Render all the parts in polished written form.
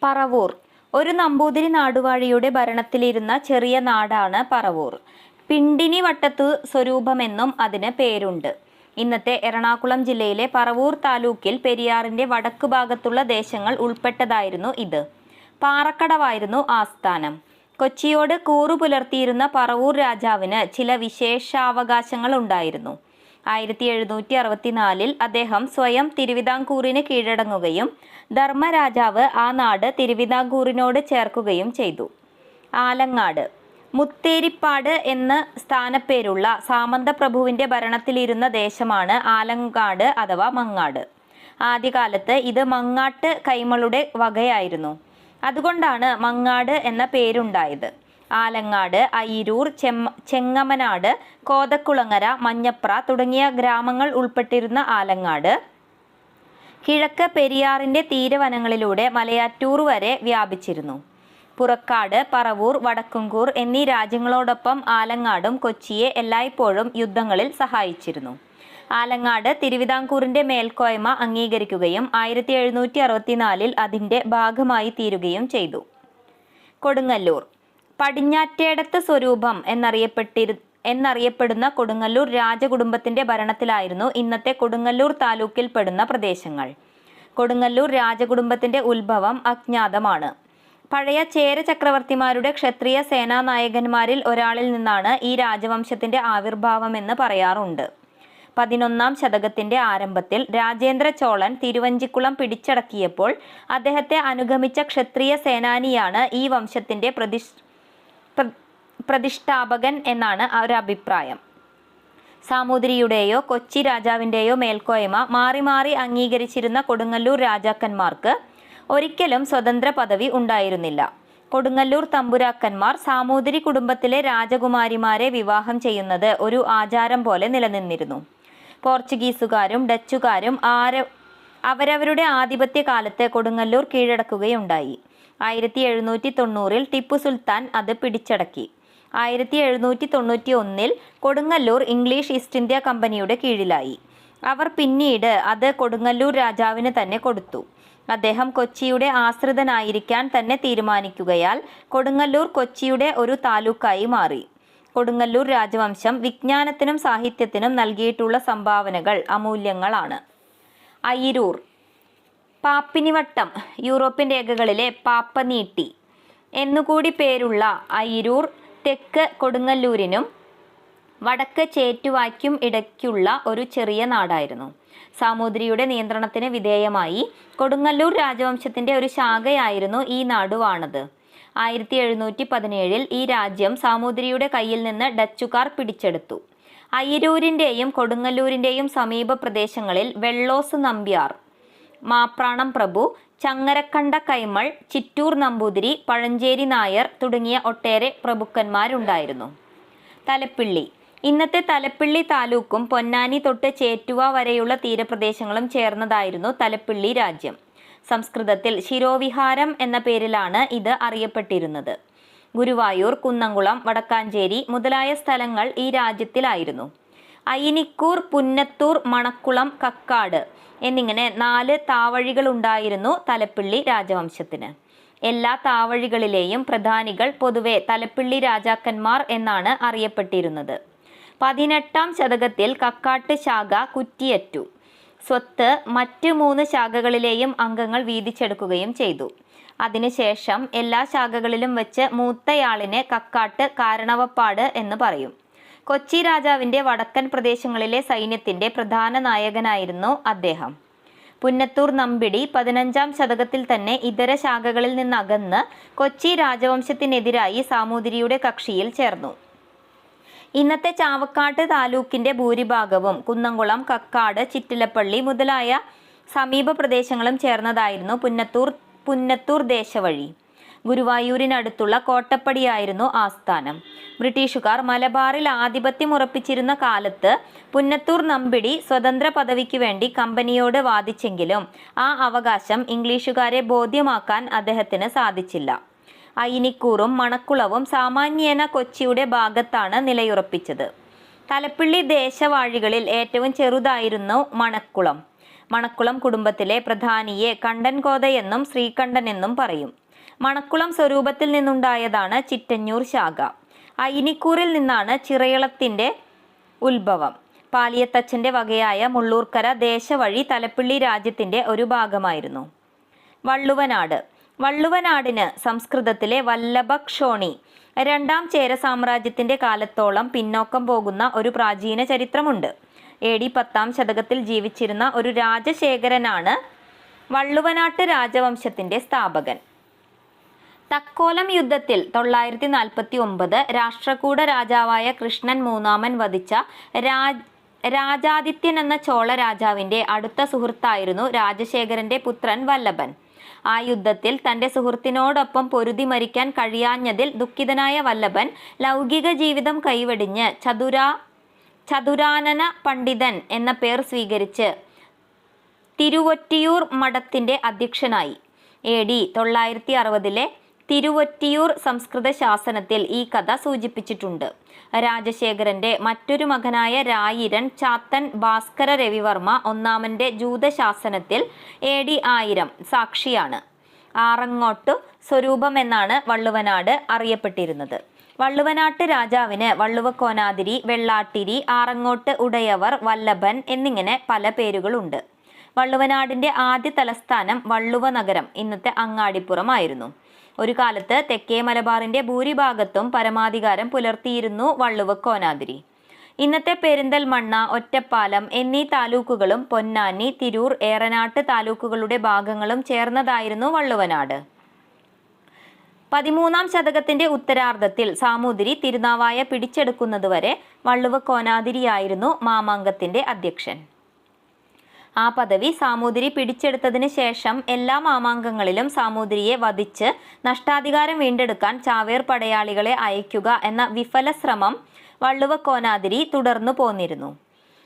പറവൂർ ഒരു നമ്പൂതിരി നാടുവാഴിയുടെ ഭരണത്തിലിരുന്ന ചെറിയ നാടാണ് പറവൂർ. പിണ്ടിനി വട്ടത്തു സ്വരൂപമെന്നും അതിന് പേരുണ്ട്. ഇന്നത്തെ എറണാകുളം ജില്ലയിലെ പറവൂർ താലൂക്കിൽ പെരിയാറിന്റെ വടക്കു ഭാഗത്തുള്ള ദേശങ്ങൾ ഉൾപ്പെട്ടതായിരുന്നു ഇത്. പാറക്കടവായിരുന്നു ആസ്ഥാനം. കൊച്ചിയോട് കൂറു പുലർത്തിയിരുന്ന പറവൂർ രാജാവിന് ചില വിശേഷാവകാശങ്ങൾ ഉണ്ടായിരുന്നു. 1764 അദ്ദേഹം സ്വയം തിരുവിതാംകൂറിന് കീഴടങ്ങുകയും ധർമ്മരാജാവ് ആ നാട് തിരുവിതാംകൂറിനോട് ചേർക്കുകയും ചെയ്തു. ആലങ്ങാട് മുത്തേരിപ്പാട് എന്ന സ്ഥാനപ്പേരുള്ള സാമന്തപ്രഭുവിന്റെ ഭരണത്തിലിരുന്ന ദേശമാണ് ആലങ്ങാട് അഥവാ മങ്ങാട്. ആദ്യകാലത്ത് ഇത് മങ്ങാട്ട് കൈമളുടെ വകയായിരുന്നു. അതുകൊണ്ടാണ് മങ്ങാട് എന്ന പേരുണ്ടായത്. ആലങ്ങാട്, അയിരൂർ, ചെങ്ങമനാട്, കോതക്കുളങ്ങര, മഞ്ഞപ്ര തുടങ്ങിയ ഗ്രാമങ്ങൾ ഉൾപ്പെട്ടിരുന്ന ആലങ്ങാട് കിഴക്ക് പെരിയാറിന്റെ തീരവനങ്ങളിലൂടെ മലയാറ്റൂർ വരെ വ്യാപിച്ചിരുന്നു. പുറക്കാട്, പറവൂർ, വടക്കുംകൂർ എന്നീ രാജ്യങ്ങളോടൊപ്പം ആലങ്ങാടും കൊച്ചിയെ എല്ലായ്പ്പോഴും യുദ്ധങ്ങളിൽ സഹായിച്ചിരുന്നു. ആലങ്ങാട് തിരുവിതാംകൂറിന്റെ മേൽക്കോയ്മ അംഗീകരിക്കുകയും 1764 അതിന്റെ ഭാഗമായി തീരുകയും ചെയ്തു. കൊടുങ്ങല്ലൂർ പടിഞ്ഞാറ്റേടത്ത് സ്വരൂപം എന്നറിയപ്പെടുന്ന കൊടുങ്ങല്ലൂർ രാജകുടുംബത്തിന്റെ ഭരണത്തിലായിരുന്നു ഇന്നത്തെ കൊടുങ്ങല്ലൂർ താലൂക്കിൽപ്പെടുന്ന പ്രദേശങ്ങൾ. കൊടുങ്ങല്ലൂർ രാജകുടുംബത്തിന്റെ ഉത്ഭവം അജ്ഞാതമാണ്. പഴയ ചേര ചക്രവർത്തിമാരുടെ ക്ഷത്രിയ സേനാനായകന്മാരിൽ ഒരാളിൽ നിന്നാണ് ഈ രാജവംശത്തിന്റെ ആവിർഭാവമെന്ന് പറയാറുണ്ട്. 11ാം ശതകത്തിന്റെ ആരംഭത്തിൽ രാജേന്ദ്ര ചോളൻ തിരുവഞ്ചിക്കുളം പിടിച്ചടക്കിയപ്പോൾ അദ്ദേഹത്തെ അനുഗമിച്ച ക്ഷത്രിയ സേനാനിയാണ് ഈ വംശത്തിന്റെ പ്രതിഷ്ഠാപകൻ എന്നാണ് ഒരു അഭിപ്രായം. സാമൂതിരിയുടെയോ കൊച്ചി രാജാവിന്റെയോ മേൽക്കോയ്മ മാറി മാറി അംഗീകരിച്ചിരുന്ന കൊടുങ്ങല്ലൂർ രാജാക്കന്മാർക്ക് ഒരിക്കലും സ്വതന്ത്ര പദവി ഉണ്ടായിരുന്നില്ല. കൊടുങ്ങല്ലൂർ തമ്പുരാക്കന്മാർ സാമൂതിരി കുടുംബത്തിലെ രാജകുമാരിമാരെ വിവാഹം ചെയ്യുന്നത് ഒരു ആചാരം പോലെ നിലനിന്നിരുന്നു. പോർച്ചുഗീസുകാരും ഡച്ചുകാരും അവരവരുടെ ആധിപത്യ കാലത്ത് കൊടുങ്ങല്ലൂർ കീഴടക്കുകയുണ്ടായി. 1790 ടിപ്പു സുൽത്താൻ അത് പിടിച്ചടക്കി. 1791 കൊടുങ്ങല്ലൂർ ഇംഗ്ലീഷ് ഈസ്റ്റ് ഇന്ത്യ കമ്പനിയുടെ കീഴിലായി. അവർ പിന്നീട് അത് കൊടുങ്ങല്ലൂർ രാജാവിന് തന്നെ കൊടുത്തു. അദ്ദേഹം കൊച്ചിയുടെ ആശ്രിതനായിരിക്കാൻ തന്നെ തീരുമാനിക്കുകയാൽ കൊടുങ്ങല്ലൂർ കൊച്ചിയുടെ ഒരു താലൂക്കായി മാറി. കൊടുങ്ങല്ലൂർ രാജവംശം വിജ്ഞാനത്തിനും സാഹിത്യത്തിനും നൽകിയിട്ടുള്ള സംഭാവനകൾ അമൂല്യങ്ങളാണ്. അയിരൂർ പാപ്പിനിവട്ടം യൂറോപ്യൻ രേഖകളിലെ പാപ്പനീട്ടി എന്നുകൂടി പേരുള്ള അയിരൂർ തെക്ക് കൊടുങ്ങല്ലൂരിനും വടക്ക് ചേറ്റുവായ്ക്കും ഇടയ്ക്കുള്ള ഒരു ചെറിയ നാടായിരുന്നു. സാമൂതിരിയുടെ നിയന്ത്രണത്തിന് വിധേയമായി കൊടുങ്ങല്ലൂർ രാജവംശത്തിന്റെ ഒരു ശാഖയായിരുന്നു ഈ നാടുവാണത്. 1717 ഈ രാജ്യം സാമൂതിരിയുടെ കയ്യിൽ നിന്ന് ഡച്ചുകാർ പിടിച്ചെടുത്തു. അയിരൂരിന്റെയും കൊടുങ്ങല്ലൂരിന്റെയും സമീപ പ്രദേശങ്ങളിൽ വെള്ളോസ് നമ്പ്യാർ, മാപ്രാണം പ്രഭു, ചങ്ങരക്കണ്ട കൈമൾ, ചിറ്റൂർ നമ്പൂതിരി, പഴഞ്ചേരി നായർ തുടങ്ങിയ ഒട്ടേറെ പ്രഭുക്കന്മാരുണ്ടായിരുന്നു. തലപ്പിള്ളി ഇന്നത്തെ തലപ്പിള്ളി താലൂക്കും പൊന്നാനി തൊട്ട് ചേറ്റുവ വരെയുള്ള തീരപ്രദേശങ്ങളും ചേർന്നതായിരുന്നു തലപ്പിള്ളി രാജ്യം. സംസ്കൃതത്തിൽ ശിരോവിഹാരം എന്ന പേരിലാണ് ഇത് അറിയപ്പെട്ടിരുന്നത്. ഗുരുവായൂർ, കുന്നംകുളം, വടക്കാഞ്ചേരി മുതലായ സ്ഥലങ്ങൾ ഈ രാജ്യത്തിലായിരുന്നു. അയിനിക്കൂർ, പുന്നത്തൂർ, മണക്കുളം, കക്കാട് എന്നിങ്ങനെ 4 താവഴികളുണ്ടായിരുന്നു തലപ്പിള്ളി രാജവംശത്തിന്. എല്ലാ താവഴികളിലെയും പ്രധാനികൾ പൊതുവെ തലപ്പിള്ളി രാജാക്കന്മാർ എന്നാണ് അറിയപ്പെട്ടിരുന്നത്. 18ാം ശതകത്തിൽ കക്കാട്ട് ശാഖ കുറ്റിയറ്റു. സ്വത്ത് മറ്റ് 3 ശാഖകളിലെയും അംഗങ്ങൾ വീതിച്ചെടുക്കുകയും ചെയ്തു. അതിനുശേഷം എല്ലാ ശാഖകളിലും വെച്ച് മൂത്തയാളിനെ കക്കാട്ട് കാരണവപ്പാട് എന്ന് പറയും. കൊച്ചി രാജാവിന്റെ വടക്കൻ പ്രദേശങ്ങളിലെ സൈന്യത്തിന്റെ പ്രധാന നായകനായിരുന്നു അദ്ദേഹം. പുന്നത്തൂർ നമ്പിടി 15ാം ശതകത്തിൽ തന്നെ ഇതര ശാഖകളിൽ നിന്നകന്ന് കൊച്ചി രാജവംശത്തിനെതിരായി സാമൂതിരിയുടെ കക്ഷിയിൽ ചേർന്നു. ഇന്നത്തെ ചാവക്കാട് താലൂക്കിന്റെ ഭൂരിഭാഗവും കുന്നംകുളം, കക്കാട്, ചിറ്റിലപ്പള്ളി മുതലായ സമീപ പ്രദേശങ്ങളും ചേർന്നതായിരുന്നു പുന്നത്തൂർ ദേശവഴി. ഗുരുവായൂരിനടുത്തുള്ള കോട്ടപ്പടിയായിരുന്നു ആസ്ഥാനം. ബ്രിട്ടീഷുകാർ മലബാറിൽ ആധിപത്യം ഉറപ്പിച്ചിരുന്ന കാലത്ത് പുന്നത്തൂർ നമ്പിടി സ്വതന്ത്ര പദവിക്ക് വേണ്ടി കമ്പനിയോട് വാദിച്ചെങ്കിലും ആ അവകാശം ഇംഗ്ലീഷുകാരെ ബോധ്യമാക്കാൻ അദ്ദേഹത്തിന് സാധിച്ചില്ല. അയിനിക്കൂറും മണക്കുളവും സാമാന്യേന കൊച്ചിയുടെ ഭാഗത്താണ് നിലയുറപ്പിച്ചത്. തലപ്പിള്ളി ദേശവാഴികളിൽ ഏറ്റവും ചെറുതായിരുന്നു മണക്കുളം. മണക്കുളം കുടുംബത്തിലെ പ്രധാനിയെ കണ്ടൻകോത എന്നും ശ്രീകണ്ഠൻ എന്നും പറയും. മണക്കുളം സ്വരൂപത്തിൽ നിന്നുണ്ടായതാണ് ചിറ്റഞ്ഞൂർ ശാഖ. അയിനിക്കൂറിൽ നിന്നാണ് ചിറയളത്തിൻ്റെ ഉത്ഭവം. പാലിയത്തച്ഛൻ്റെ വകയായ മുള്ളൂർക്കര ദേശവഴി തലപ്പിള്ളി രാജ്യത്തിൻ്റെ ഒരു ഭാഗമായിരുന്നു. വള്ളുവനാട്. വള്ളുവനാടിന് സംസ്കൃതത്തിലെ വല്ലഭക്ഷോണി രണ്ടാം ചേര സാമ്രാജ്യത്തിൻ്റെ കാലത്തോളം പിന്നോക്കം പോകുന്ന ഒരു പ്രാചീന ചരിത്രമുണ്ട്. AD 10-ാം ശതകത്തിൽ ജീവിച്ചിരുന്ന ഒരു രാജശേഖരനാണ് വള്ളുവനാട്ട് രാജവംശത്തിൻ്റെ സ്ഥാപകൻ. തക്കോലം യുദ്ധത്തിൽ 949 രാഷ്ട്രകൂട രാജാവായ കൃഷ്ണൻ മൂന്നാമൻ വധിച്ച രാജാദിത്യൻ എന്ന ചോള രാജാവിൻ്റെ അടുത്ത സുഹൃത്തായിരുന്നു രാജശേഖരൻ്റെ പുത്രൻ വല്ലഭൻ. ആ യുദ്ധത്തിൽ തൻ്റെ സുഹൃത്തിനോടൊപ്പം പൊരുതി മരിക്കാൻ കഴിയാഞ്ഞതിൽ ദുഃഖിതനായ വല്ലഭൻ ലൗകിക ജീവിതം കൈവെടിഞ്ഞ് ചതുരാനന പണ്ഡിതൻ എന്ന പേർ സ്വീകരിച്ച് തിരുവൊറ്റിയൂർ മഠത്തിൻ്റെ അധ്യക്ഷനായി. AD 960 തിരുവൊറ്റിയൂർ സംസ്കൃത ശാസനത്തിൽ ഈ കഥ സൂചിപ്പിച്ചിട്ടുണ്ട്. രാജശേഖരൻ്റെ മറ്റൊരു മകനായ രായിരൻ ചാത്തൻ ഭാസ്കര രവിവർമ്മ ഒന്നാമൻ്റെ ജൂതശാസനത്തിൽ AD 1000 സാക്ഷിയാണ്. ആറങ്ങോട്ടു സ്വരൂപം എന്നാണ് വള്ളുവനാട് അറിയപ്പെട്ടിരുന്നത്. വള്ളുവനാട്ട് രാജാവിന് വള്ളുവക്കോനാതിരി, വെള്ളാട്ടിരി, ആറങ്ങോട്ട് ഉടയവർ, വല്ലഭൻ എന്നിങ്ങനെ പല പേരുകളുണ്ട്. വള്ളുവനാടിൻ്റെ ആദ്യ തലസ്ഥാനം വള്ളുവ നഗരം, ഇന്നത്തെ അങ്ങാടിപ്പുറമായിരുന്നു. ഒരു കാലത്ത് തെക്കേ മലബാറിൻ്റെ ഭൂരിഭാഗത്തും പരമാധികാരം പുലർത്തിയിരുന്നു വള്ളുവക്കോനാതിരി. ഇന്നത്തെ പെരിന്തൽമണ്ണ, ഒറ്റപ്പാലം എന്നീ താലൂക്കുകളും പൊന്നാനി, തിരൂർ, ഏറനാട്ട് താലൂക്കുകളുടെ ഭാഗങ്ങളും ചേർന്നതായിരുന്നു വള്ളുവനാട്. 13-ാം ശതകത്തിൻ്റെ ഉത്തരാർദ്ധത്തിൽ സാമൂതിരി തിരുനാവായ പിടിച്ചെടുക്കുന്നതുവരെ വള്ളുവക്കോനാതിരിയായിരുന്നു മാമാങ്കത്തിൻ്റെ അധ്യക്ഷൻ. ആ പദവി സാമൂതിരി പിടിച്ചെടുത്തതിന് ശേഷം എല്ലാ മാമാങ്കങ്ങളിലും സാമൂതിരിയെ വധിച്ച് നഷ്ടാധികാരം വീണ്ടെടുക്കാൻ ചാവേർ പടയാളികളെ അയക്കുക എന്ന വിഫല ശ്രമം വള്ളുവക്കോനാതിരി തുടർന്നു പോന്നിരുന്നു.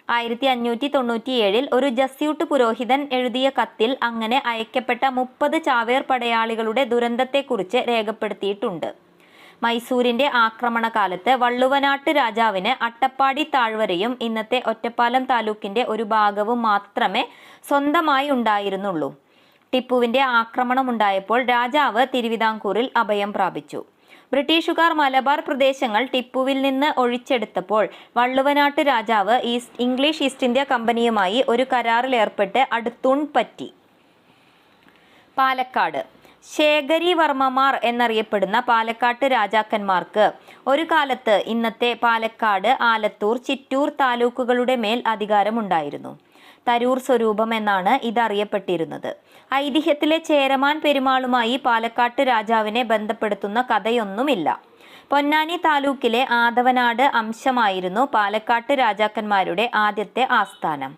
1597 ഒരു ജസ്യൂട്ട് പുരോഹിതൻ എഴുതിയ കത്തിൽ അങ്ങനെ അയക്കപ്പെട്ട 30 ചാവേർ പടയാളികളുടെ ദുരന്തത്തെക്കുറിച്ച് രേഖപ്പെടുത്തിയിട്ടുണ്ട്. മൈസൂരിൻ്റെ ആക്രമണകാലത്ത് വള്ളുവനാട്ട് രാജാവിന് അട്ടപ്പാടി താഴ്വരയും ഇന്നത്തെ ഒറ്റപ്പാലം താലൂക്കിൻ്റെ ഒരു ഭാഗവും മാത്രമേ സ്വന്തമായി ഉണ്ടായിരുന്നുള്ളൂ. ടിപ്പുവിൻ്റെ ആക്രമണമുണ്ടായപ്പോൾ രാജാവ് തിരുവിതാംകൂറിൽ അഭയം പ്രാപിച്ചു. ബ്രിട്ടീഷുകാർ മലബാർ പ്രദേശങ്ങൾ ടിപ്പുവിൽ നിന്ന് ഒഴിച്ചെടുത്തപ്പോൾ വള്ളുവനാട്ട് രാജാവ് ഇംഗ്ലീഷ് ഈസ്റ്റ് ഇന്ത്യ കമ്പനിയുമായി ഒരു കരാറിൽ ഏർപ്പെട്ട് അടുത്തൂൺ പറ്റി. പാലക്കാട്. ശേഖരി വർമ്മമാർ എന്നറിയപ്പെടുന്ന പാലക്കാട്ട് രാജാക്കന്മാർക്ക് ഒരു കാലത്ത് ഇന്നത്തെ പാലക്കാട്, ആലത്തൂർ, ചിറ്റൂർ താലൂക്കുകളുടെ മേൽ അധികാരമുണ്ടായിരുന്നു. തരൂർ സ്വരൂപം എന്നാണ് ഇതറിയപ്പെട്ടിരുന്നത്. ഐതിഹ്യത്തിലെ ചേരമാൻ പെരുമാളുമായി പാലക്കാട്ട് രാജാവിനെ ബന്ധപ്പെടുത്തുന്ന കഥയൊന്നുമില്ല. പൊന്നാനി താലൂക്കിലെ ആദവനാട് അംശമായിരുന്നു പാലക്കാട്ട് രാജാക്കന്മാരുടെ ആദ്യത്തെ ആസ്ഥാനം.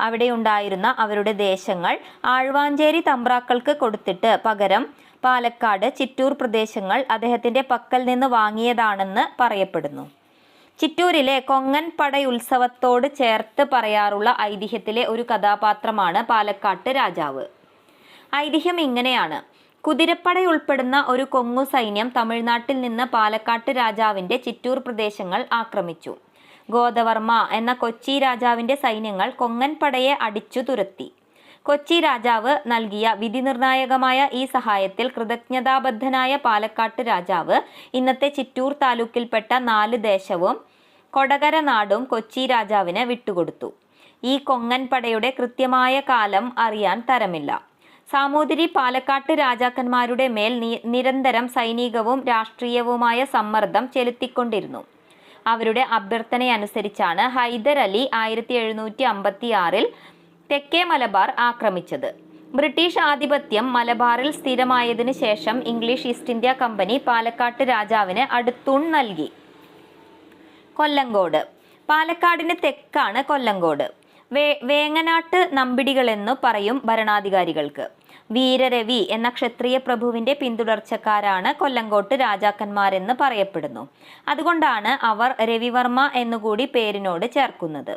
അവിടെയുണ്ടായിരുന്ന അവരുടെ ദേശങ്ങൾ ആഴ്വാഞ്ചേരി തമ്പ്രാക്കൾക്ക് കൊടുത്തിട്ട് പകരം പാലക്കാട്, ചിറ്റൂർ പ്രദേശങ്ങൾ അദ്ദേഹത്തിൻ്റെ പക്കൽ നിന്ന് വാങ്ങിയതാണെന്ന് പറയപ്പെടുന്നു. ചിറ്റൂരിലെ കൊങ്ങൻ പടയുത്സവത്തോട് ചേർത്ത് പറയാറുള്ള ഐതിഹ്യത്തിലെ ഒരു കഥാപാത്രമാണ് പാലക്കാട്ട് രാജാവ്. ഐതിഹ്യം ഇങ്ങനെയാണ്. കുതിരപ്പടയുൾപ്പെടുന്ന ഒരു കൊങ്ങു സൈന്യം തമിഴ്നാട്ടിൽ നിന്ന് പാലക്കാട്ട് രാജാവിൻ്റെ ചിറ്റൂർ പ്രദേശങ്ങൾ ആക്രമിച്ചു. ഗോദവർമ്മ എന്ന കൊച്ചി രാജാവിൻ്റെ സൈന്യങ്ങൾ കൊങ്ങൻ പടയെ അടിച്ചു തുരത്തി. കൊച്ചി രാജാവ് നൽകിയ വിധിനിർണായകമായ ഈ സഹായത്തിൽ കൃതജ്ഞതാബദ്ധനായ പാലക്കാട്ട് രാജാവ് ഇന്നത്തെ ചിറ്റൂർ താലൂക്കിൽപ്പെട്ട 4 ദേശവും കൊടകര നാടും കൊച്ചി രാജാവിന് വിട്ടുകൊടുത്തു. ഈ കൊങ്ങൻ പടയുടെ കൃത്യമായ കാലം അറിയാൻ തരമില്ല. സാമൂതിരി പാലക്കാട്ട് രാജാക്കന്മാരുടെ മേൽ നിരന്തരം സൈനികവും രാഷ്ട്രീയവുമായ സമ്മർദ്ദം ചെലുത്തിക്കൊണ്ടിരുന്നു. അവരുടെ അഭ്യർത്ഥനയനുസരിച്ചാണ് ഹൈദർ അലി 1756 തെക്കേ മലബാർ ആക്രമിച്ചത്. ബ്രിട്ടീഷ് ആധിപത്യം മലബാറിൽ സ്ഥിരമായതിനു ശേഷം ഇംഗ്ലീഷ് ഈസ്റ്റ് ഇന്ത്യ കമ്പനി പാലക്കാട്ട് രാജാവിന് അടുത്തൂൺ നൽകി. കൊല്ലങ്കോട്. പാലക്കാടിന് തെക്കാണ് കൊല്ലങ്കോട്. വേങ്ങനാട്ട് നമ്പിടികളെന്നു പറയും ഭരണാധികാരികൾക്ക്. വീരരവി എന്ന ക്ഷത്രിയ പ്രഭുവിൻ്റെ പിന്തുടർച്ചക്കാരാണ് കൊല്ലങ്കോട്ട് രാജാക്കന്മാരെന്ന് പറയപ്പെടുന്നു. അതുകൊണ്ടാണ് അവർ രവിവർമ്മ എന്നുകൂടി പേരിനോട് ചേർക്കുന്നത്.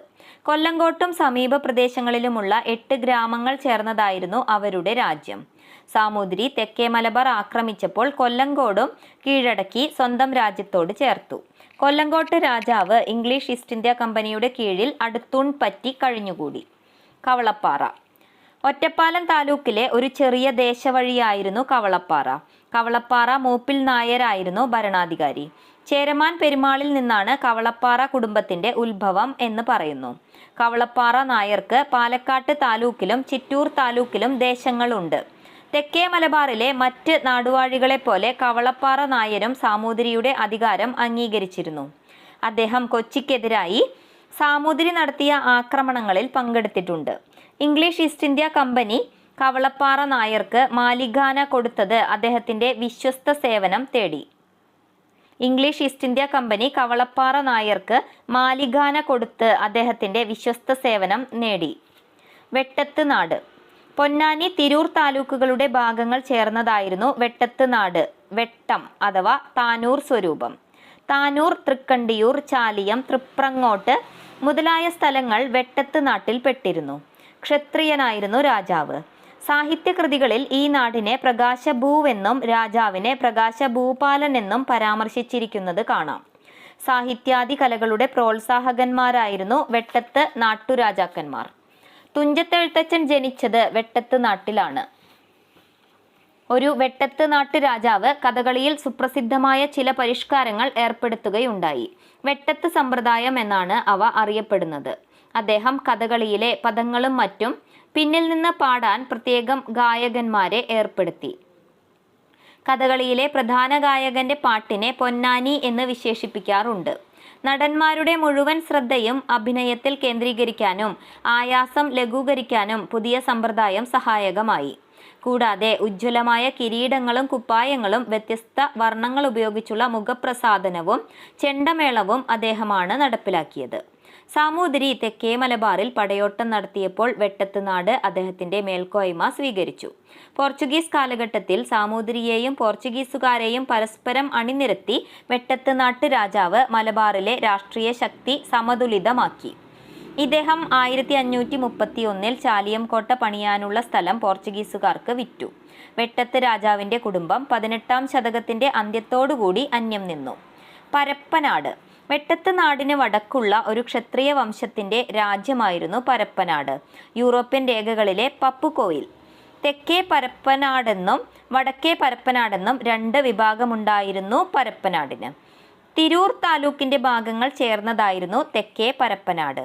കൊല്ലങ്കോട്ടും സമീപ പ്രദേശങ്ങളിലുമുള്ള 8 ഗ്രാമങ്ങൾ ചേർന്നതായിരുന്നു അവരുടെ രാജ്യം. സാമൂതിരി തെക്കേ മലബാർ ആക്രമിച്ചപ്പോൾ കൊല്ലങ്കോടും കീഴടക്കി സ്വന്തം രാജ്യത്തോട് ചേർത്തു. കൊല്ലങ്കോട്ട് രാജാവ് ഇംഗ്ലീഷ് ഈസ്റ്റ് ഇന്ത്യ കമ്പനിയുടെ കീഴിൽ അടുത്തൂൺ പറ്റി കഴിഞ്ഞുകൂടി. കവളപ്പാറ. ഒറ്റപ്പാലം താലൂക്കിലെ ഒരു ചെറിയ ദേശവഴിയായിരുന്നു കവളപ്പാറ. കവളപ്പാറ മൂപ്പിൽ നായരായിരുന്നു ഭരണാധികാരി. ചേരമാൻ പെരുമാളിൽ നിന്നാണ് കവളപ്പാറ കുടുംബത്തിന്റെ ഉത്ഭവം എന്ന് പറയുന്നു. കവളപ്പാറ നായർക്ക് പാലക്കാട്ട് താലൂക്കിലും ചിറ്റൂർ താലൂക്കിലും ദേശങ്ങളുണ്ട്. തെക്കേ മലബാറിലെ മറ്റ് നാടുവാഴികളെപ്പോലെ കവളപ്പാറ നായരും സാമൂതിരിയുടെ അധികാരം അംഗീകരിച്ചിരുന്നു. അദ്ദേഹം കൊച്ചിക്കെതിരായി സാമൂതിരി നടത്തിയ ആക്രമണങ്ങളിൽ പങ്കെടുത്തിട്ടുണ്ട്. English East India company Kavalappara നായർക്ക് മാലിഖാന കൊടുത്തത് അദ്ദേഹത്തിന്റെ വിശ്വസ്ത സേവനം തേടി. English East India company Kavalappara നായർക്ക് മാലിഖാന കൊടുത്ത് അദ്ദേഹത്തിന്റെ വിശ്വസ്ത സേവനം നേടി. വെട്ടത്ത് നാട്. പൊന്നാനി, തിരൂർ താലൂക്കുകളുടെ ഭാഗങ്ങൾ ചേർന്നതായിരുന്നു വെട്ടത്ത് നാട്. വെട്ടം അഥവാ താനൂർ സ്വരൂപം. താനൂർ, തൃക്കണ്ടിയൂർ, ചാലിയം, തൃപ്രങ്ങോട്ട് മുതലായ സ്ഥലങ്ങൾ വെട്ടത്ത് നാട്ടിൽ പെട്ടിരുന്നു. ക്ഷത്രിയനായിരുന്നു രാജാവ്. സാഹിത്യകൃതികളിൽ ഈ നാടിനെ പ്രകാശഭൂവെന്നും രാജാവിനെ പ്രകാശഭൂപാലൻ എന്നും പരാമർശിച്ചിരിക്കുന്നത് കാണാം. സാഹിത്യാദി കലകളുടെ പ്രോത്സാഹകന്മാരായിരുന്നു വെട്ടത്ത് നാട്ടുരാജാക്കന്മാർ. തുഞ്ചത്തെഴുത്തച്ഛൻ ജനിച്ചത് വെട്ടത്ത് നാട്ടിലാണ്. ഒരു വെട്ടത്ത് നാട്ടു രാജാവ് കഥകളിയിൽ സുപ്രസിദ്ധമായ ചില പരിഷ്കാരങ്ങൾ ഏർപ്പെടുത്തുകയുണ്ടായി. വെട്ടത്ത് സമ്പ്രദായം എന്നാണ് അവ അറിയപ്പെടുന്നത്. അദ്ദേഹം കഥകളിയിലെ പദങ്ങളും മറ്റും പിന്നിൽ നിന്ന് പാടാൻ പ്രത്യേകം ഗായകന്മാരെ ഏർപ്പെടുത്തി. കഥകളിയിലെ പ്രധാന ഗായകന്റെ പാട്ടിനെ പൊന്നാനി എന്ന് വിശേഷിപ്പിക്കാറുണ്ട്. നടന്മാരുടെ മുഴുവൻ ശ്രദ്ധയും അഭിനയത്തിൽ കേന്ദ്രീകരിക്കാനും ആയാസം ലഘൂകരിക്കാനും പുതിയ സമ്പ്രദായം സഹായകമായി. കൂടാതെ ഉജ്ജ്വലമായ കിരീടങ്ങളും കുപ്പായങ്ങളും വ്യത്യസ്ത വർണ്ണങ്ങൾ ഉപയോഗിച്ചുള്ള മുഖപ്രസാദനവും ചെണ്ടമേളവും അദ്ദേഹമാണ് നടപ്പിലാക്കിയത്. സാമൂതിരി തെക്കേ മലബാറിൽ പടയോട്ടം നടത്തിയപ്പോൾ വെട്ടത്ത് നാട് അദ്ദേഹത്തിന്റെ മേൽക്കോയ്മ സ്വീകരിച്ചു. പോർച്ചുഗീസ് കാലഘട്ടത്തിൽ സാമൂതിരിയെയും പോർച്ചുഗീസുകാരെയും പരസ്പരം അണിനിരത്തി വെട്ടത്ത് നാട്ട് രാജാവ് മലബാറിലെ രാഷ്ട്രീയ ശക്തി സമതുലിതമാക്കി. ഇദ്ദേഹം 1531 ചാലിയം കോട്ട പണിയാനുള്ള സ്ഥലം പോർച്ചുഗീസുകാർക്ക് വിറ്റു. വെട്ടത്ത് രാജാവിന്റെ കുടുംബം 18-ാം ശതകത്തിന്റെ അന്ത്യത്തോടുകൂടി അന്യം നിന്നു. പരപ്പനാട്. വെട്ടത്ത് നാടിന് വടക്കുള്ള ഒരു ക്ഷത്രിയ വംശത്തിന്റെ രാജ്യമായിരുന്നു പരപ്പനാട്. യൂറോപ്യൻ രേഖകളിലെ പപ്പുകോയിൽ തെക്കേ പരപ്പനാടെന്നും വടക്കേ പരപ്പനാടെന്നും 2 വിഭാഗമുണ്ടായിരുന്നു പരപ്പനാടിന്. തിരൂർ താലൂക്കിന്റെ ഭാഗങ്ങൾ ചേർന്നതായിരുന്നു തെക്കേ പരപ്പനാട്.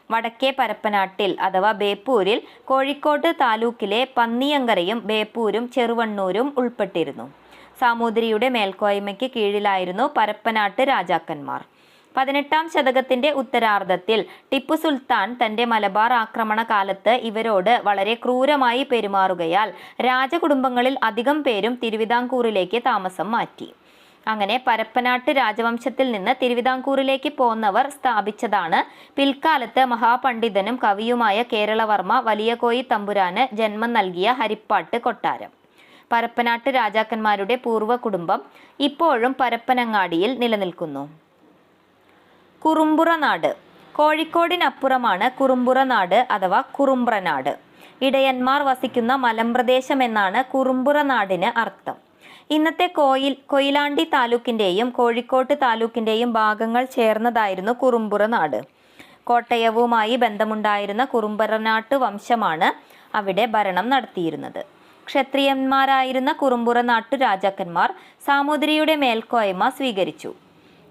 വടക്കേ പരപ്പനാട്ടിൽ അഥവാ ബേപ്പൂരിൽ കോഴിക്കോട് താലൂക്കിലെ പന്നിയങ്കരയും ബേപ്പൂരും ചെറുവണ്ണൂരും ഉൾപ്പെട്ടിരുന്നു. സാമൂതിരിയുടെ മേൽക്കോയ്മയ്ക്ക് കീഴിലായിരുന്നു പരപ്പനാട്ട് രാജാക്കന്മാർ. 18-ാം ശതകത്തിന്റെ ഉത്തരാർദ്ധത്തിൽ ടിപ്പു സുൽത്താൻ തന്റെ മലബാർ ആക്രമണ കാലത്ത് ഇവരോട് വളരെ ക്രൂരമായി പെരുമാറുകയാൽ രാജകുടുംബങ്ങളിൽ അധികം പേരും തിരുവിതാംകൂറിലേക്ക് താമസം മാറ്റി. അങ്ങനെ പരപ്പനാട്ട് രാജവംശത്തിൽ നിന്ന് തിരുവിതാംകൂറിലേക്ക് പോന്നവർ സ്ഥാപിച്ചതാണ് പിൽക്കാലത്ത് മഹാപണ്ഡിതനും കവിയുമായ കേരളവർമ്മ വലിയകോയി തമ്പുരാന് ജന്മം നൽകിയ ഹരിപ്പാട്ട് കൊട്ടാരം. പരപ്പനാട്ട് രാജാക്കന്മാരുടെ പൂർവ്വ കുടുംബം ഇപ്പോഴും പരപ്പനങ്ങാടിയിൽ നിലനിൽക്കുന്നു. കുറുമ്പുറ നാട്. കോഴിക്കോടിനപ്പുറമാണ് കുറുമ്പുറ നാട് അഥവാ കുറുമ്പ്രനാട്. ഇടയന്മാർ വസിക്കുന്ന മലമ്പ്രദേശം എന്നാണ് കുറുമ്പുറ നാടിന് അർത്ഥം. ഇന്നത്തെ കൊയിലാണ്ടി താലൂക്കിന്റെയും കോഴിക്കോട്ട് താലൂക്കിന്റെയും ഭാഗങ്ങൾ ചേർന്നതായിരുന്നു കുറുമ്പുറ നാട്. കോട്ടയവുമായി ബന്ധമുണ്ടായിരുന്ന കുറുമ്പുറനാട്ട് വംശമാണ് അവിടെ ഭരണം നടത്തിയിരുന്നത്. ക്ഷത്രിയന്മാരായിരുന്ന കുറുമ്പുറ നാട്ടു രാജാക്കന്മാർ സാമൂതിരിയുടെ മേൽക്കോയ്മ സ്വീകരിച്ചു.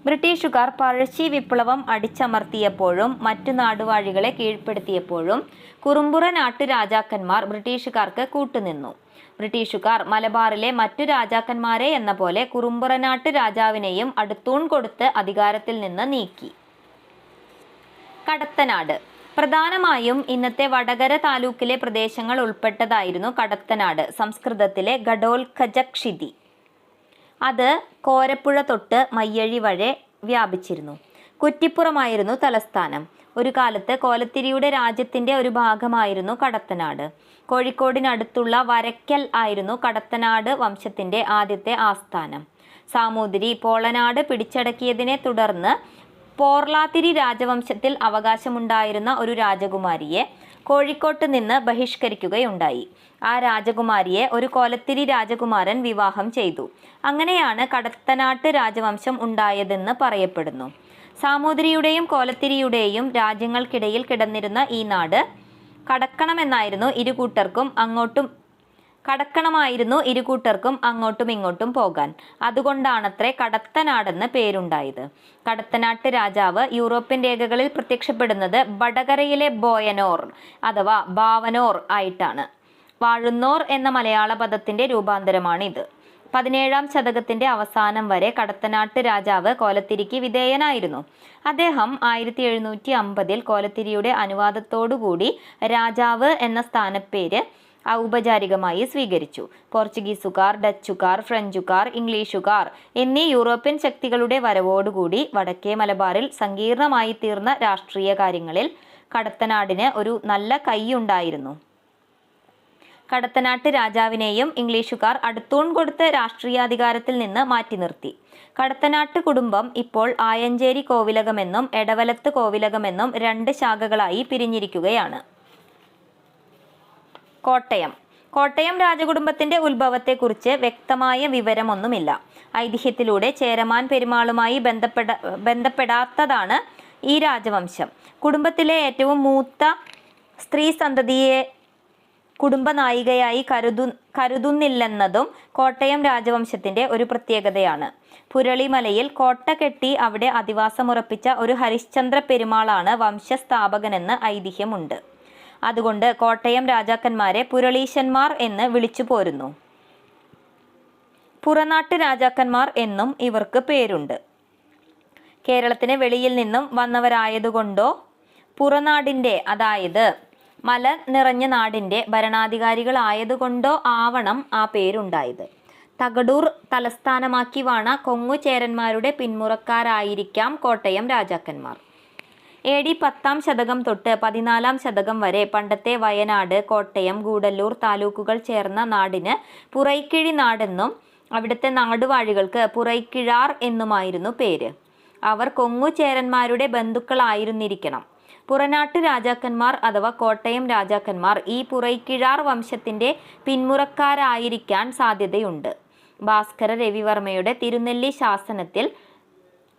ബ്രിട്ടീഷുകാർ പഴശ്ശി വിപ്ലവം അടിച്ചമർത്തിയപ്പോഴും മറ്റു നാടുവാഴികളെ കീഴ്പ്പെടുത്തിയപ്പോഴും കുറുമ്പുറ നാട്ടു രാജാക്കന്മാർ ബ്രിട്ടീഷുകാർക്ക് കൂട്ടുനിന്നു. ബ്രിട്ടീഷുകാർ മലബാറിലെ മറ്റു രാജാക്കന്മാരെ എന്ന പോലെ കുറുമ്പുറനാട്ട് രാജാവിനെയും അടുത്തൂൺ കൊടുത്ത് അധികാരത്തിൽ നിന്ന് നീക്കി. കടത്തനാട്. പ്രധാനമായും ഇന്നത്തെ വടകര താലൂക്കിലെ പ്രദേശങ്ങൾ ഉൾപ്പെട്ടതായിരുന്നു കടത്തനാട്. സംസ്കൃതത്തിലെ ഘടോൽഖജക്ഷിതി. അത് കോരപ്പുഴ തൊട്ട് മയ്യഴി വരെ വ്യാപിച്ചിരുന്നു. കുറ്റിപ്പുറമായിരുന്നു തലസ്ഥാനം. ഒരു കാലത്ത് കോലത്തിരിയുടെ രാജ്യത്തിന്റെ ഒരു ഭാഗമായിരുന്നു കടത്തനാട്. കോഴിക്കോടിനടുത്തുള്ള വരയ്ക്കൽ ആയിരുന്നു കടത്തനാട് വംശത്തിന്റെ ആദ്യത്തെ ആസ്ഥാനം. സാമൂതിരി പോളനാട് പിടിച്ചടക്കിയതിനെ തുടർന്ന് പോർലാതിരി രാജവംശത്തിൽ അവകാശമുണ്ടായിരുന്ന ഒരു രാജകുമാരിയെ കോഴിക്കോട്ട് നിന്ന് ബഹിഷ്കരിക്കുകയുണ്ടായി. ആ രാജകുമാരിയെ ഒരു കോലത്തിരി രാജകുമാരൻ വിവാഹം ചെയ്തു. അങ്ങനെയാണ് കടത്തനാട്ട് രാജവംശം ഉണ്ടായതെന്ന് പറയപ്പെടുന്നു. സാമൂതിരിയുടെയും കോലത്തിരിയുടെയും രാജ്യങ്ങൾക്കിടയിൽ കിടന്നിരുന്ന ഈ നാട് കടക്കണമായിരുന്നു ഇരു കൂട്ടർക്കും അങ്ങോട്ടും ഇങ്ങോട്ടും പോകാൻ. അതുകൊണ്ടാണത്രേ കടത്തനാടെന്ന് പേരുണ്ടായത്. കടത്തനാട്ട് രാജാവ് യൂറോപ്യൻ രേഖകളിൽ പ്രത്യക്ഷപ്പെടുന്നത് വടകരയിലെ ബോയനോർ അഥവാ ബാവനോർ ആയിട്ടാണ്. വാഴുന്നോർ എന്ന മലയാള പദത്തിന്റെ രൂപാന്തരമാണിത്. 17-ാം ശതകത്തിന്റെ അവസാനം വരെ കടത്തനാട്ട് രാജാവ് കോലത്തിരിക്ക് വിധേയനായിരുന്നു. അദ്ദേഹം 1750 കോലത്തിരിയുടെ അനുവാദത്തോടുകൂടി രാജാവ് എന്ന സ്ഥാനപ്പേര് ഔപചാരികമായി സ്വീകരിച്ചു. പോർച്ചുഗീസുകാർ, ഡച്ചുകാർ, ഫ്രഞ്ചുകാർ, ഇംഗ്ലീഷുകാർ എന്നീ യൂറോപ്യൻ ശക്തികളുടെ വരവോടുകൂടി വടക്കേ മലബാറിൽ സങ്കീർണമായി തീർന്ന രാഷ്ട്രീയ കാര്യങ്ങളിൽ കടത്തനാടിന് ഒരു നല്ല കൈയുണ്ടായിരുന്നു. കടത്തനാട്ട് രാജാവിനെയും ഇംഗ്ലീഷുകാർ അടുത്തൂൺ കൊടുത്ത് രാഷ്ട്രീയാധികാരത്തിൽ നിന്ന് മാറ്റി നിർത്തി. കടത്തനാട്ട് കുടുംബം ഇപ്പോൾ ആയഞ്ചേരി കോവിലകമെന്നും എടവലത്ത് കോവിലകമെന്നും 2 ശാഖകളായി പിരിഞ്ഞിരിക്കുകയാണ്. കോട്ടയം രാജകുടുംബത്തിന്റെ ഉത്ഭവത്തെക്കുറിച്ച് വ്യക്തമായ വിവരമൊന്നുമില്ല. ഐതിഹ്യത്തിലൂടെ ചേരമാൻ പെരുമാളുമായി ബന്ധപ്പെടാത്തതാണ് ഈ രാജവംശം. കുടുംബത്തിലെ ഏറ്റവും മൂത്ത സ്ത്രീ സന്തതിയെ കുടുംബനായികയായി കരുതുന്നില്ലെന്നതും കോട്ടയം രാജവംശത്തിന്റെ ഒരു പ്രത്യേകതയാണ്. പുരളിമലയിൽ കോട്ട കെട്ടി അവിടെ അധിവാസമുറപ്പിച്ച ഒരു ഹരിശ്ചന്ദ്ര പെരുമാളാണ് വംശസ്ഥാപകനെന്ന് ഐതിഹ്യമുണ്ട്. അതുകൊണ്ട് കോട്ടയം രാജാക്കന്മാരെ പുരളീശന്മാർ എന്ന് വിളിച്ചു പോരുന്നു. പുറനാട്ട് രാജാക്കന്മാർ എന്നും ഇവർക്ക് പേരുണ്ട്. കേരളത്തിന് വെളിയിൽ നിന്നും വന്നവരായതുകൊണ്ടോ പുറനാടിൻ്റെ, അതായത് മല നിറഞ്ഞ നാടിൻ്റെ ഭരണാധികാരികളായതുകൊണ്ടോ ആവണം ആ പേരുണ്ടായത്. തകടൂർ തലസ്ഥാനമാക്കി വാണ കൊങ്ങുചേരന്മാരുടെ പിന്മുറക്കാരായിരിക്കാം കോട്ടയം രാജാക്കന്മാർ. AD 10-ാം ശതകം തൊട്ട് 14-ാം ശതകം വരെ പണ്ടത്തെ വയനാട്, കോട്ടയം, ഗൂഡല്ലൂർ താലൂക്കുകൾ ചേർന്ന നാടിന് പുറൈക്കിഴി നാടെന്നും അവിടുത്തെ നാടുവാഴികൾക്ക് പുറൈക്കിഴാർ എന്നുമായിരുന്നു പേര്. അവർ കൊങ്ങുചേരന്മാരുടെ ബന്ധുക്കളായിരുന്നിരിക്കണം. പുറനാട്ട് രാജാക്കന്മാർ അഥവാ കോട്ടയം രാജാക്കന്മാർ ഈ പുറൈക്കിഴാർ വംശത്തിന്റെ പിന്മുറക്കാരായിരിക്കാൻ സാധ്യതയുണ്ട്. ഭാസ്കര രവിവർമ്മയുടെ തിരുനെല്ലി ശാസനത്തിൽ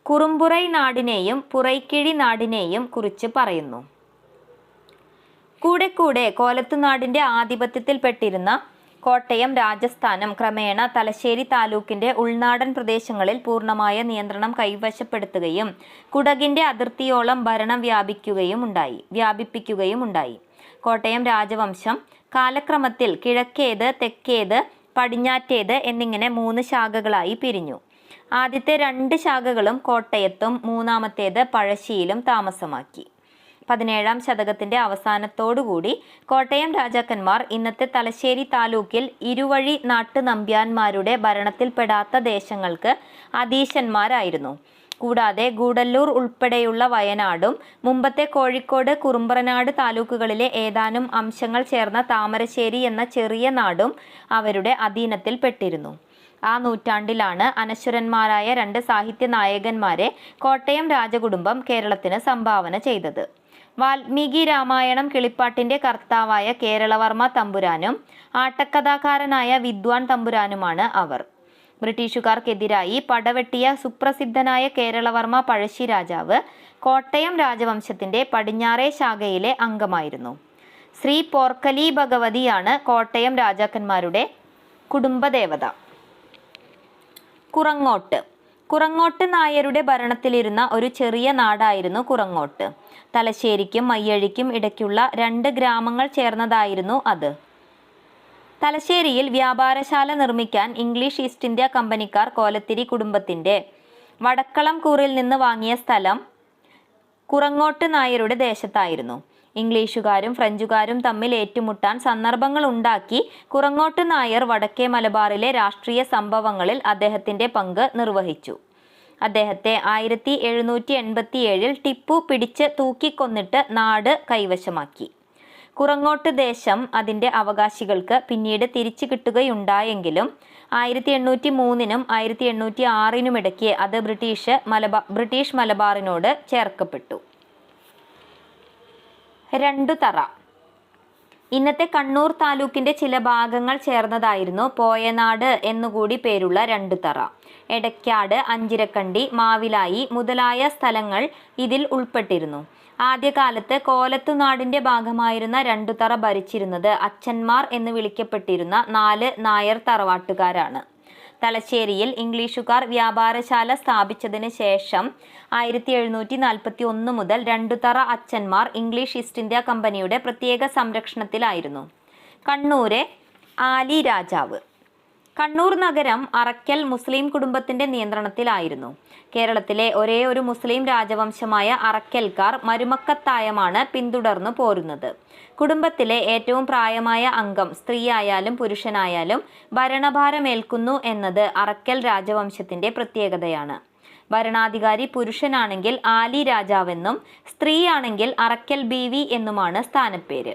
കുറുമ്പുറൈ നാടിനെയും പുറൈക്കിഴി നാടിനെയും കുറിച്ച് പറയുന്നു. കൂടെ കോലത്തുനാടിന്റെ ആധിപത്യത്തിൽപ്പെട്ടിരുന്ന കോട്ടയം രാജസ്ഥാനം ക്രമേണ തലശ്ശേരി താലൂക്കിന്റെ ഉൾനാടൻ പ്രദേശങ്ങളിൽ പൂർണ്ണമായ നിയന്ത്രണം കൈവശപ്പെടുത്തുകയും കുടകിന്റെ അതിർത്തിയോളം ഭരണം വ്യാപിപ്പിക്കുകയും ഉണ്ടായി. കോട്ടയം രാജവംശം കാലക്രമത്തിൽ കിഴക്കേത്, തെക്കേത്, പടിഞ്ഞാറ്റേത് എന്നിങ്ങനെ 3 ശാഖകളായി പിരിഞ്ഞു. ആദ്യത്തെ 2 ശാഖകളും കോട്ടയത്തും മൂന്നാമത്തേത് പഴശ്ശിയിലും താമസമാക്കി. 17-ാം ശതകത്തിന്റെ അവസാനത്തോടുകൂടി കോട്ടയം രാജാക്കന്മാർ ഇന്നത്തെ തലശ്ശേരി താലൂക്കിൽ ഇരുവഴി നാട്ടു നമ്പ്യാന്മാരുടെ ഭരണത്തിൽപ്പെടാത്ത ദേശങ്ങൾക്ക് അധീശന്മാരായിരുന്നു. കൂടാതെ ഗൂഡല്ലൂർ ഉൾപ്പെടെയുള്ള വയനാടും മുമ്പത്തെ കോഴിക്കോട്, കുറുമ്പ്രനാട് താലൂക്കുകളിലെ ഏതാനും അംശങ്ങൾ ചേർന്ന താമരശ്ശേരി എന്ന ചെറിയ നാടും അവരുടെ അധീനത്തിൽപ്പെട്ടിരുന്നു. ആ നൂറ്റാണ്ടിലാണ് അനശ്വരന്മാരായ 2 സാഹിത്യ നായകന്മാരെ കോട്ടയം രാജകുടുംബം കേരളത്തിന് സംഭാവന ചെയ്തത്. വാൽമീകി രാമായണം കിളിപ്പാട്ടിന്റെ കർത്താവായ കേരളവർമ്മ തമ്പുരാനും ആട്ടക്കഥാകാരനായ വിദ്വാൻ തമ്പുരാനുമാണ് അവർ. ബ്രിട്ടീഷുകാർക്കെതിരായി പടവെട്ടിയ സുപ്രസിദ്ധനായ കേരളവർമ്മ പഴശ്ശി രാജാവ് കോട്ടയം രാജവംശത്തിന്റെ പടിഞ്ഞാറേ ശാഖയിലെ അംഗമായിരുന്നു. ശ്രീ പോർക്കലി ഭഗവതിയാണ് കോട്ടയം രാജാക്കന്മാരുടെ കുടുംബദേവത. കുറങ്ങോട്ട് നായരുടെ ഭരണത്തിലിരുന്ന ഒരു ചെറിയ നാടായിരുന്നു കുറങ്ങോട്ട്. തലശ്ശേരിക്കും മയ്യഴിക്കും ഇടയ്ക്കുള്ള 2 ഗ്രാമങ്ങൾ ചേർന്നതായിരുന്നു അത്. തലശ്ശേരിയിൽ വ്യാപാരശാല നിർമ്മിക്കാൻ ഇംഗ്ലീഷ് ഈസ്റ്റ് ഇന്ത്യ കമ്പനിക്കാർ കോലത്തിരി കുടുംബത്തിന്റെ വടക്കളംകൂറിൽ നിന്ന് വാങ്ങിയ സ്ഥലം കുറങ്ങോട്ട് നായരുടെ ദേശത്തായിരുന്നു. ഇംഗ്ലീഷുകാരും ഫ്രഞ്ചുകാരും തമ്മിൽ ഏറ്റുമുട്ടാൻ സന്ദർഭങ്ങൾ ഉണ്ടാക്കി കുറങ്ങോട്ട് നായർ വടക്കേ മലബാറിലെ രാഷ്ട്രീയ സംഭവങ്ങളിൽ അദ്ദേഹത്തിന്റെ പങ്ക് നിർവഹിച്ചു. അദ്ദേഹത്തെ 1787 ടിപ്പു പിടിച്ച് തൂക്കിക്കൊന്നിട്ട് നാട് കൈവശമാക്കി. കുറങ്ങോട്ട് ദേശം അതിന്റെ അവകാശികൾക്ക് പിന്നീട് തിരിച്ചു കിട്ടുകയുണ്ടായെങ്കിലും 1803-നും 1806-നും ഇടയ്ക്ക് അത് ബ്രിട്ടീഷ് മലബാറിനോട് ചേർക്കപ്പെട്ടു. 2 തറ. ഇന്നത്തെ കണ്ണൂർ താലൂക്കിന്റെ ചില ഭാഗങ്ങൾ ചേർന്നതായിരുന്നു പോയനാട് എന്നുകൂടി പേരുള്ള രണ്ടുതറ. എടക്കാട്, അഞ്ചിരക്കണ്ടി, മാവിലായി മുതലായ സ്ഥലങ്ങൾ ഇതിൽ ഉൾപ്പെട്ടിരുന്നു. ആദ്യകാലത്ത് കോലത്തുനാടിന്റെ ഭാഗമായിരുന്ന രണ്ടുതറ ഭരിച്ചിരുന്നത് അച്ഛന്മാർ എന്ന് വിളിക്കപ്പെട്ടിരുന്ന 4 നായർ തറവാട്ടുകാരാണ്. തലശ്ശേരിയിൽ ഇംഗ്ലീഷുകാർ വ്യാപാരശാല സ്ഥാപിച്ചതിന് ശേഷം 1741 മുതൽ രണ്ടുതറ അച്ഛന്മാർ ഇംഗ്ലീഷ് ഈസ്റ്റ് ഇന്ത്യ കമ്പനിയുടെ പ്രത്യേക സംരക്ഷണത്തിലായിരുന്നു. കണ്ണൂരെ ആലി രാജാവ്. കണ്ണൂർ നഗരം അറക്കൽ മുസ്ലിം കുടുംബത്തിന്റെ നിയന്ത്രണത്തിലായിരുന്നു. കേരളത്തിലെ ഒരേ ഒരു മുസ്ലിം രാജവംശമായ അറക്കൽക്കാർ മരുമക്കത്തായമാണ് പിന്തുടർന്നു പോരുന്നത്. കുടുംബത്തിലെ ഏറ്റവും പ്രായമായ അംഗം സ്ത്രീയായാലും പുരുഷനായാലും ഭരണഭാരമേൽക്കുന്നു എന്നത് അറക്കൽ രാജവംശത്തിന്റെ പ്രത്യേകതയാണ്. ഭരണാധികാരി പുരുഷനാണെങ്കിൽ ആലി രാജാവെന്നും സ്ത്രീയാണെങ്കിൽ അറക്കൽ ബീവി എന്നുമാണ് സ്ഥാനപ്പേര്.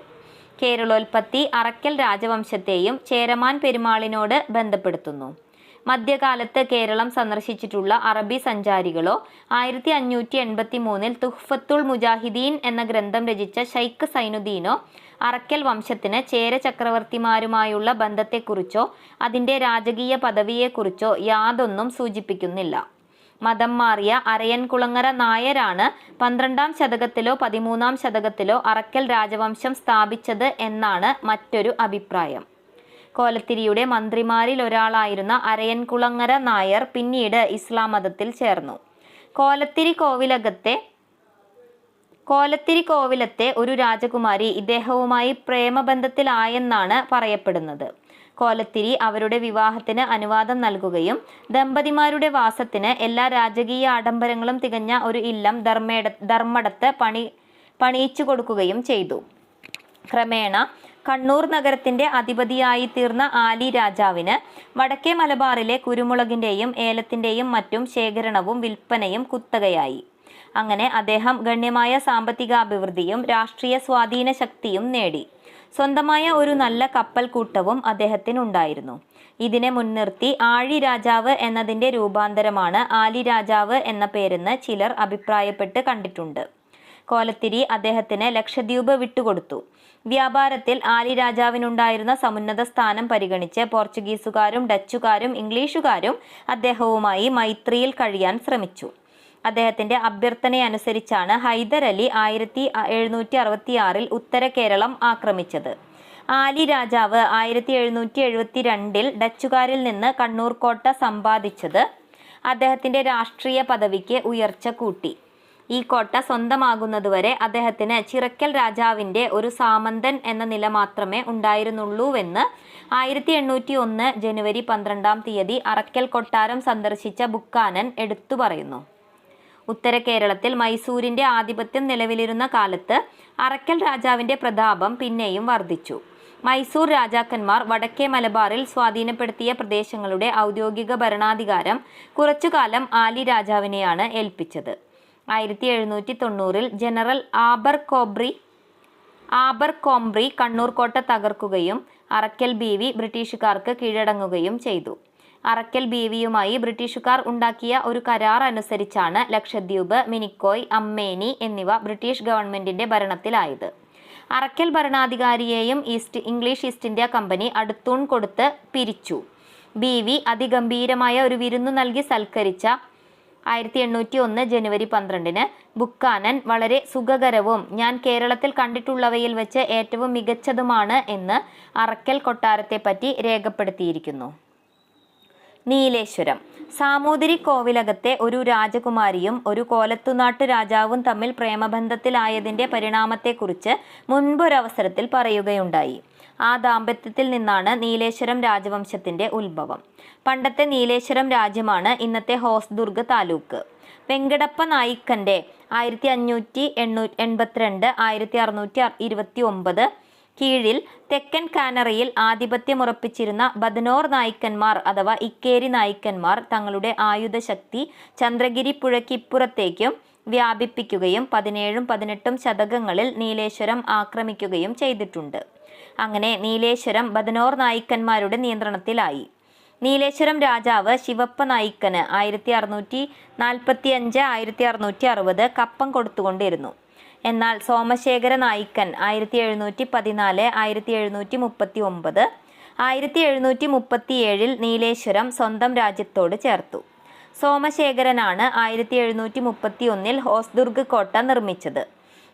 കേരളോൽപ്പത്തി അറക്കൽ രാജവംശത്തെയും ചേരമാൻ പെരുമാളിനോട് ബന്ധപ്പെടുത്തുന്നു. മധ്യകാലത്ത് കേരളം സന്ദർശിച്ചിട്ടുള്ള അറബി സഞ്ചാരികളോ 1583 തുഹ്ഫത്തുൽ മുജാഹിദീൻ എന്ന ഗ്രന്ഥം രചിച്ച ഷൈഖ് സൈനുദ്ദീനോ അറക്കൽ വംശത്തിന് ചേര ചക്രവർത്തിമാരുമായുള്ള ബന്ധത്തെക്കുറിച്ചോ അതിൻ്റെ രാജകീയ പദവിയെക്കുറിച്ചോ യാതൊന്നും സൂചിപ്പിക്കുന്നില്ല. മതം മാറിയ അരയൻകുളങ്ങര നായരാണ് 12ാം ശതകത്തിലോ 13ാം ശതകത്തിലോ അറക്കൽ രാജവംശം സ്ഥാപിച്ചത് എന്നാണ് മറ്റൊരു അഭിപ്രായം. കോലത്തിരിയുടെ മന്ത്രിമാരിൽ ഒരാളായിരുന്ന അരയൻകുളങ്ങര നായർ പിന്നീട് ഇസ്ലാം മതത്തിൽ ചേർന്നു. കോലത്തിരി കോവിലത്തെ ഒരു രാജകുമാരി ഇദ്ദേഹവുമായി പ്രേമബന്ധത്തിലായെന്നാണ് പറയപ്പെടുന്നത്. കോലത്തിരി അവരുടെ വിവാഹത്തിന് അനുവാദം നൽകുകയും ദമ്പതിമാരുടെ വാസത്തിന് എല്ലാ രാജകീയ ആഡംബരങ്ങളും തികഞ്ഞ ഒരു ഇല്ലം ധർമ്മടത്ത് പണിയിച്ചു കൊടുക്കുകയും ചെയ്തു. ക്രമേണ കണ്ണൂർ നഗരത്തിന്റെ അധിപതിയായി തീർന്ന ആലി രാജാവിന് വടക്കേ മലബാറിലെ കുരുമുളകിന്റെയും ഏലത്തിന്റെയും മറ്റും ശേഖരണവും വിൽപ്പനയും കുത്തകയായി. അങ്ങനെ അദ്ദേഹം ഗണ്യമായ സാമ്പത്തികാഭിവൃദ്ധിയും രാഷ്ട്രീയ സ്വാധീന ശക്തിയും നേടി. സ്വന്തമായ ഒരു നല്ല കപ്പൽ കൂട്ടവും അദ്ദേഹത്തിനുണ്ടായിരുന്നു. ഇതിനെ മുൻനിർത്തി ആഴി രാജാവ് എന്നതിൻ്റെ രൂപാന്തരമാണ് ആലി രാജാവ് എന്ന പേരെന്ന് ചിലർ അഭിപ്രായപ്പെട്ട് കണ്ടിട്ടുണ്ട്. കോലത്തിരി അദ്ദേഹത്തിന് ലക്ഷദ്വീപ് വിട്ടുകൊടുത്തു. വ്യാപാരത്തിൽ ആലി രാജാവിനുണ്ടായിരുന്ന സമുന്നത സ്ഥാനം പരിഗണിച്ച് പോർച്ചുഗീസുകാരും ഡച്ചുകാരും ഇംഗ്ലീഷുകാരും അദ്ദേഹവുമായി മൈത്രിയിൽ കഴിയാൻ ശ്രമിച്ചു. അദ്ദേഹത്തിന്റെ അഭ്യർത്ഥനയനുസരിച്ചാണ് ഹൈദർ അലി 1766 ഉത്തര കേരളം ആക്രമിച്ചത്. ആലി രാജാവ് 1772 ഡച്ചുകാരിൽ നിന്ന് കണ്ണൂർ കോട്ട സമ്പാദിച്ചത് അദ്ദേഹത്തിന്റെ രാഷ്ട്രീയ പദവിക്ക് ഉയർച്ച കൂട്ടി. ഈ കോട്ട സ്വന്തമാകുന്നതുവരെ അദ്ദേഹത്തിന് ചിറക്കൽ രാജാവിന്റെ ഒരു സാമന്തൻ എന്ന നില മാത്രമേ ഉണ്ടായിരുന്നുള്ളൂവെന്ന് 1801 ജനുവരി 12-ാം തീയതി അറക്കൽ കൊട്ടാരം സന്ദർശിച്ച ബുക്കാനൻ എടുത്തു പറയുന്നു. ഉത്തര കേരളത്തിൽ മൈസൂരിന്റെ ആധിപത്യം നിലവിലിരുന്ന കാലത്ത് അറക്കൽ രാജാവിന്റെ പ്രതാപം പിന്നെയും വർദ്ധിച്ചു. മൈസൂർ രാജാക്കന്മാർ വടക്കേ മലബാറിൽ സ്വാധീനപ്പെടുത്തിയ പ്രദേശങ്ങളുടെ ഔദ്യോഗിക ഭരണാധികാരം കുറച്ചുകാലം ആലി രാജാവിനെയാണ് ഏൽപ്പിച്ചത്. 1790 ജനറൽ ആബർകോംബ്രി കണ്ണൂർ കോട്ട തകർക്കുകയും അറക്കൽ ബീവി ബ്രിട്ടീഷുകാർക്ക് കീഴടങ്ങുകയും ചെയ്തു. അറക്കൽ ബീവിയുമായി ബ്രിട്ടീഷുകാർ ഉണ്ടാക്കിയ ഒരു കരാർ അനുസരിച്ചാണ് ലക്ഷദ്വീപ്, മിനിക്കോയ്, അമ്മേനി എന്നിവ ബ്രിട്ടീഷ് ഗവൺമെന്റിന്റെ ഭരണത്തിലായത്. അറക്കൽ ഭരണാധികാരിയെയും ഇംഗ്ലീഷ് ഈസ്റ്റ് ഇന്ത്യ കമ്പനി അടുത്തൂൺ കൊടുത്ത് പിരിച്ചു. ബീവി അതിഗംഭീരമായ ഒരു വിരുന്നു നൽകി സൽക്കരിച്ച 1801 ജനുവരി 12-ന് ബുക്കാനൻ വളരെ സുഖകരവും ഞാൻ കേരളത്തിൽ കണ്ടിട്ടുള്ളവയിൽ വെച്ച് ഏറ്റവും മികച്ചതുമാണ് എന്ന് അറക്കൽ കൊട്ടാരത്തെപ്പറ്റി രേഖപ്പെടുത്തിയിരിക്കുന്നു. നീലേശ്വരം. സാമൂതിരി കോവിലകത്തെ ഒരു രാജകുമാരിയും ഒരു കോലത്തുനാട്ട് രാജാവും തമ്മിൽ പ്രേമബന്ധത്തിലായതിൻ്റെ പരിണാമത്തെക്കുറിച്ച് മുൻപൊരവസരത്തിൽ പറയുകയുണ്ടായി. ആ ദാമ്പത്യത്തിൽ നിന്നാണ് നീലേശ്വരം രാജവംശത്തിൻ്റെ ഉത്ഭവം. പണ്ടത്തെ നീലേശ്വരം രാജ്യമാണ് ഇന്നത്തെ ഹോസ്ദുർഗ് താലൂക്ക്. വെങ്കടപ്പ നായിക്കൻ്റെ 1582-1629 കീഴിൽ തെക്കൻ കാനറിയിൽ ആധിപത്യമുറപ്പിച്ചിരുന്ന ബദനോർ നായിക്കന്മാർ അഥവാ ഇക്കേരി നായിക്കന്മാർ തങ്ങളുടെ ആയുധശക്തി ചന്ദ്രഗിരി പുഴയ്ക്കിപ്പുറത്തേക്കും വ്യാപിപ്പിക്കുകയും 17-18 ശതകങ്ങളിൽ നീലേശ്വരം ആക്രമിക്കുകയും ചെയ്തിട്ടുണ്ട്. അങ്ങനെ നീലേശ്വരം ബദനോർ നായിക്കന്മാരുടെ നിയന്ത്രണത്തിലായി. നീലേശ്വരം രാജാവ് ശിവപ്പ നായിക്കന് 1645-1660 കപ്പം കൊടുത്തുകൊണ്ടിരുന്നു. എന്നാൽ സോമശേഖര നായിക്കൻ 1714, 1739, 1737 നീലേശ്വരം സ്വന്തം രാജ്യത്തോട് ചേർത്തു. സോമശേഖരനാണ് 1731 ഹോസ്ദുർഗ് കോട്ട നിർമ്മിച്ചത്.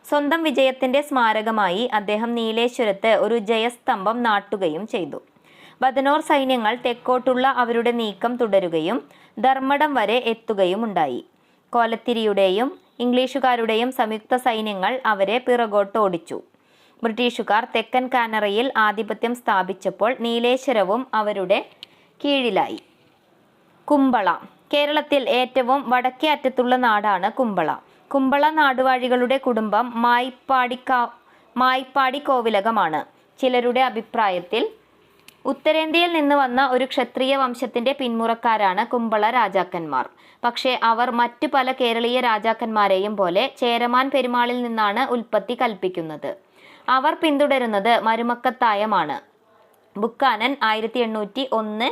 സ്വന്തം വിജയത്തിന്റെ സ്മാരകമായി അദ്ദേഹം നീലേശ്വരത്ത് ഒരു ജയസ്തംഭം നാട്ടുകയും ചെയ്തു. ബദനോർ സൈന്യങ്ങൾ തെക്കോട്ടുള്ള അവരുടെ നീക്കം തുടരുകയും ധർമ്മടം വരെ എത്തുകയുമുണ്ടായി. കോലത്തിരിയുടെയും ഇംഗ്ലീഷുകാരുടെയും സംയുക്ത സൈന്യങ്ങൾ അവരെ പിറകോട്ട് ഓടിച്ചു. ബ്രിട്ടീഷുകാർ തെക്കൻ കാനറയിൽ ആധിപത്യം സ്ഥാപിച്ചപ്പോൾ നീലേശ്വരവും അവരുടെ കീഴിലായി. കുമ്പള. കേരളത്തിൽ ഏറ്റവും വടക്കേ അറ്റത്തുള്ള നാടാണ് കുമ്പള. കുമ്പള നാടുവാഴികളുടെ കുടുംബം മായിപ്പാടി കോവിലകമാണ്. ചിലരുടെ അഭിപ്രായത്തിൽ ഉത്തരേന്ത്യയിൽ നിന്ന് വന്ന ഒരു ക്ഷത്രിയ വംശത്തിന്റെ പിന്മുറക്കാരാണ് കുമ്പള രാജാക്കന്മാർ. പക്ഷേ അവർ മറ്റു പല കേരളീയ രാജാക്കന്മാരെയും പോലെ ചേരമാൻ പെരുമാളിൽ നിന്നാണ് ഉൽപ്പത്തി കൽപ്പിക്കുന്നത്. അവർ പിന്തുടരുന്നത് മരുമക്കത്തായമാണ്. ബുക്കാനൻ 1801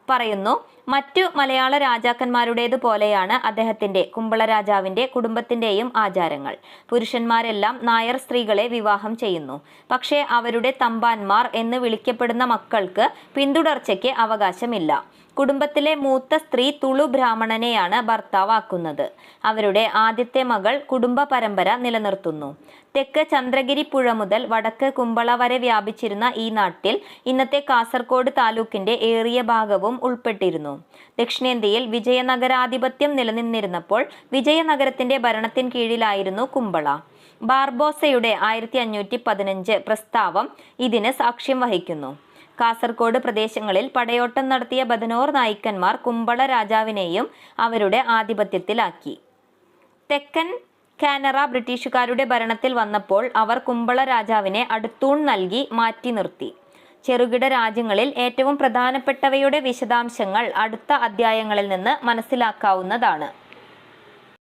പറയുന്നു, മറ്റു മലയാള രാജാക്കന്മാരുടേതുപോലെയാണ് അദ്ദേഹത്തിന്റെ കുമ്പള രാജാവിന്റെ കുടുംബത്തിന്റെയും ആചാരങ്ങൾ. പുരുഷന്മാരെല്ലാം നായർ സ്ത്രീകളെ വിവാഹം ചെയ്യുന്നു. പക്ഷേ അവരുടെ തമ്പാന്മാർ എന്ന് വിളിക്കപ്പെടുന്ന മക്കൾക്ക് പിന്തുടർച്ചയ്ക്ക് അവകാശമില്ല. കുടുംബത്തിലെ മൂത്ത സ്ത്രീ തുളു ബ്രാഹ്മണനെയാണ് ഭർത്താവാക്കുന്നത്. അവരുടെ ആദ്യത്തെ മകൾ കുടുംബ പരമ്പര നിലനിർത്തുന്നു. തെക്ക് ചന്ദ്രഗിരി പുഴ മുതൽ വടക്ക് കുമ്പള വരെ വ്യാപിച്ചിരുന്ന ഈ നാട്ടിൽ ഇന്നത്തെ കാസർഗോഡ് താലൂക്കിന്റെ ഏറിയ ഭാഗവും ഉൾപ്പെട്ടിരുന്നു. ദക്ഷിണേന്ത്യയിൽ വിജയനഗരാധിപത്യം നിലനിന്നിരുന്നപ്പോൾ വിജയനഗരത്തിന്റെ ഭരണത്തിൻ കീഴിലായിരുന്നു കുമ്പള. ബാർബോസയുടെ 1515 പ്രസ്താവം ഇതിന് സാക്ഷ്യം വഹിക്കുന്നു. കാസർഗോഡ് പ്രദേശങ്ങളിൽ പടയോട്ടം നടത്തിയ ബദനോർ നായിക്കന്മാർ കുമ്പള രാജാവിനെയും അവരുടെ ആധിപത്യത്തിലാക്കി. തെക്കൻ കാനറ ബ്രിട്ടീഷുകാരുടെ ഭരണത്തിൽ വന്നപ്പോൾ അവർ കുമ്പള രാജാവിനെ അടുത്തൂൺ നൽകി മാറ്റി നിർത്തി. ചെറുകിട രാജ്യങ്ങളിൽ ഏറ്റവും പ്രധാനപ്പെട്ടവയുടെ വിശദാംശങ്ങൾ അടുത്ത അധ്യായങ്ങളിൽ നിന്ന് മനസ്സിലാക്കാവുന്നതാണ്.